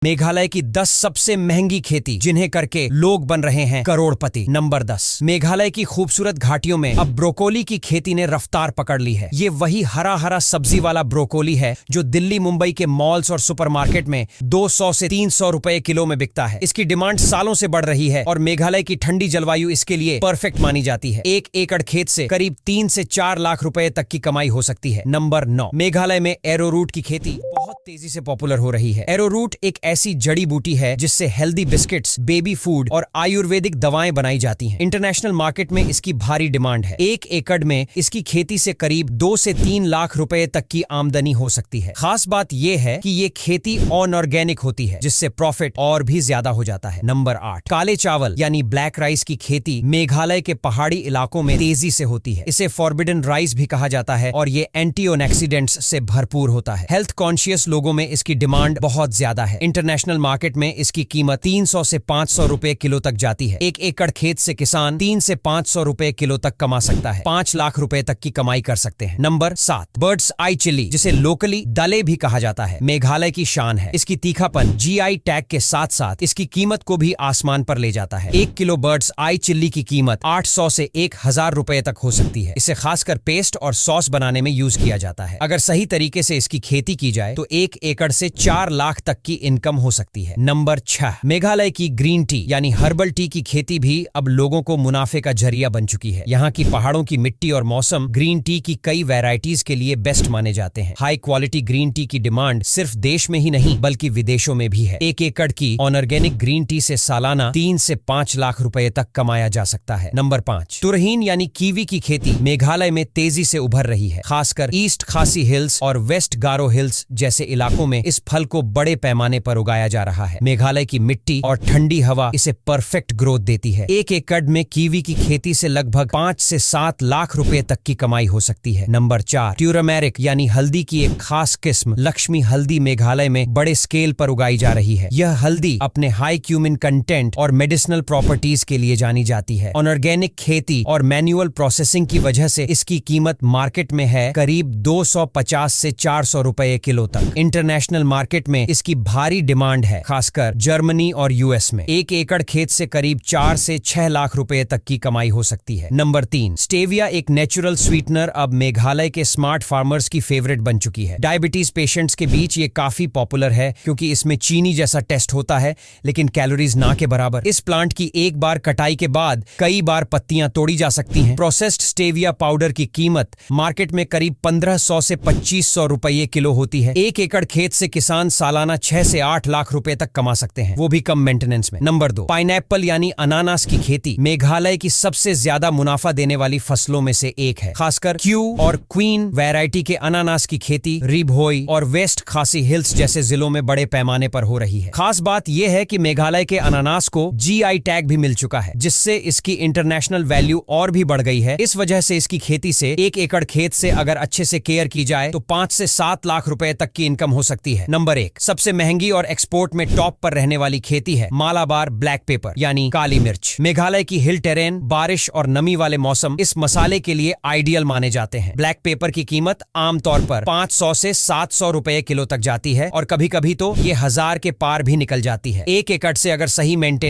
मेघालय की 10 सबसे महंगी खेती जिन्हें करके लोग बन रहे हैं करोड़पति। नंबर 10। मेघालय की खूबसूरत घाटियों में अब ब्रोकोली की खेती ने रफ्तार पकड़ ली है। ये वही हरा हरा सब्जी वाला ब्रोकोली है जो दिल्ली मुंबई के मॉल्स और सुपरमार्केट में 200 से 300 रुपए किलो में बिकता है। इसकी डिमांड सालों से बढ़ रही है और मेघालय की ठंडी जलवायु इसके लिए परफेक्ट मानी जाती है। 1 एकड़ खेत से करीब 3 से 4 लाख रुपए तक की कमाई हो सकती है। नंबर 9। मेघालय में एरोरूट की खेती बहुत तेजी से पॉपुलर हो रही है। एरोरूट एक ऐसी जड़ी बूटी है जिससे हेल्दी बिस्किट्स, बेबी फूड और आयुर्वेदिक दवाएं बनाई जाती हैं। इंटरनेशनल मार्केट में इसकी भारी डिमांड है। 1 एकड़ में इसकी खेती से करीब 2 से 3 लाख रुपए तक की आमदनी हो सकती है। खास बात यह है कि ये खेती अनऑर्गेनिक होती है जिससे प्रॉफिट और भी ज्यादा हो जाता है। नंबर 8। काले चावल यानी ब्लैक राइस की खेती मेघालय के पहाड़ी इलाकों में तेजी से होती है। इसे फॉरबिडन राइस भी कहा जाता है और ये एंटीऑक्सीडेंट्स से भरपूर होता है। हेल्थ कॉन्शियस लोगों में इसकी डिमांड बहुत ज्यादा है। इंटरनेशनल मार्केट में इसकी कीमत 300 से 500 रुपए किलो तक जाती है। 1 एकड़ खेत से किसान 3 से 500 रुपए किलो तक कमा सकता है। 5 लाख रुपए तक की कमाई कर सकते हैं। नंबर 7। बर्ड्स आई चिली, जिसे लोकली दले भी कहा जाता है, मेघालय की शान है। इसकी तीखापन जीआई टैग के साथ साथ इसकी कीमत को भी आसमान पर ले जाता है। 1 किलो बर्ड्स आई चिल्ली की कीमत 800 से 1000 रुपए तक हो सकती है। इसे खासकर पेस्ट और सॉस बनाने में यूज किया जाता है। अगर सही तरीके से इसकी खेती की जाए तो 1 एकड़ से 4 लाख तक की इनकम हो सकती है। नंबर 6। मेघालय की ग्रीन टी यानी हर्बल टी की खेती भी अब लोगों को मुनाफे का जरिया बन चुकी है। यहाँ की पहाड़ों की मिट्टी और मौसम ग्रीन टी की कई वैरायटीज के लिए बेस्ट माने जाते हैं। हाई क्वालिटी ग्रीन टी की डिमांड सिर्फ देश में ही नहीं बल्कि विदेशों में भी है। 1 एकड़ की ऑर्गेनिक ग्रीन टी से सालाना 3 से 5 लाख रुपए तक कमाया जा सकता है। नंबर 5। तुरहीन यानी कीवी की खेती मेघालय में तेजी से उभर रही है। खासकर ईस्ट खासी हिल्स और वेस्ट गारो हिल्स जैसे इलाकों में इस फल को बड़े पैमाने पर उगाया जा रहा है। मेघालय की मिट्टी और ठंडी हवा इसे परफेक्ट ग्रोथ देती है। 1 एकड़ में कीवी की खेती से लगभग 5 से 7 लाख रुपए तक की कमाई हो सकती है। नंबर 4। ट्यूरमेरिक यानी हल्दी की एक खास किस्म लक्ष्मी हल्दी मेघालय में बड़े स्केल पर उगाई जा रही है। यह हल्दी अपने हाई क्यूमिन कंटेंट और मेडिसिनल प्रॉपर्टीज के लिए जानी जाती है। ऑर्गेनिक खेती और मैन्युअल प्रोसेसिंग की वजह से इसकी कीमत मार्केट में है करीब 250 से 400 रुपए किलो तक। इंटरनेशनल मार्केट में इसकी भारी डिमांड है, खासकर जर्मनी और यूएस में। 1 एकड़ खेत से करीब 4 से 6 लाख रुपए तक की कमाई हो सकती है। नंबर 3। स्टेविया एक नेचुरल स्वीटनर अब मेघालय के स्मार्ट फार्मर्स की फेवरेट बन चुकी है। डायबिटीज पेशेंट्स के बीच ये काफी पॉपुलर है क्योंकि इसमें चीनी जैसा टेस्ट होता है लेकिन कैलोरीज ना के बराबर। इस प्लांट की एक बार कटाई के बाद कई बार पत्तियां तोड़ी जा सकती हैं। प्रोसेस्ड स्टेविया पाउडर की कीमत मार्केट में करीब 1500 से 2500 रुपए किलो होती है। 1 एकड़ खेत से किसान सालाना 6 से 8 लाख रुपए तक कमा सकते हैं, वो भी कम मेंटेनेंस में। नंबर 2। पाइनएप्पल यानी अनानास की खेती मेघालय की सबसे ज्यादा मुनाफा देने वाली फसलों में से एक है। खासकर क्यू और क्वीन वैरायटी के अनानास की खेती रिभोई और वेस्ट खासी हिल्स जैसे जिलों में बड़े पैमाने पर हो रही है। खास बात यह है कि मेघालय के अनानास को जीआई टैग भी मिल चुका है जिससे इसकी इंटरनेशनल वैल्यू और भी बढ़ गई है। इस वजह से इसकी खेती से 1 एकड़ खेत से अगर अच्छे से केयर की जाए तो 5 से 7 लाख रुपए तक की इनकम हो सकती है। नंबर 1। सबसे महंगी और एक्सपोर्ट में टॉप पर रहने वाली खेती है मालाबार ब्लैक पेपर यानी काली मिर्च। मेघालय की हिल टेरेन, बारिश और नमी वाले मौसम इस मसाले के लिए आइडियल माने जाते हैं। ब्लैक पेपर की कीमत आमतौर पर 500 से 700 रुपए किलो तक जाती है और कभी कभी तो ये 1000 के पार भी निकल जाती है। 1 एकड़ से अगर सही मेंटेन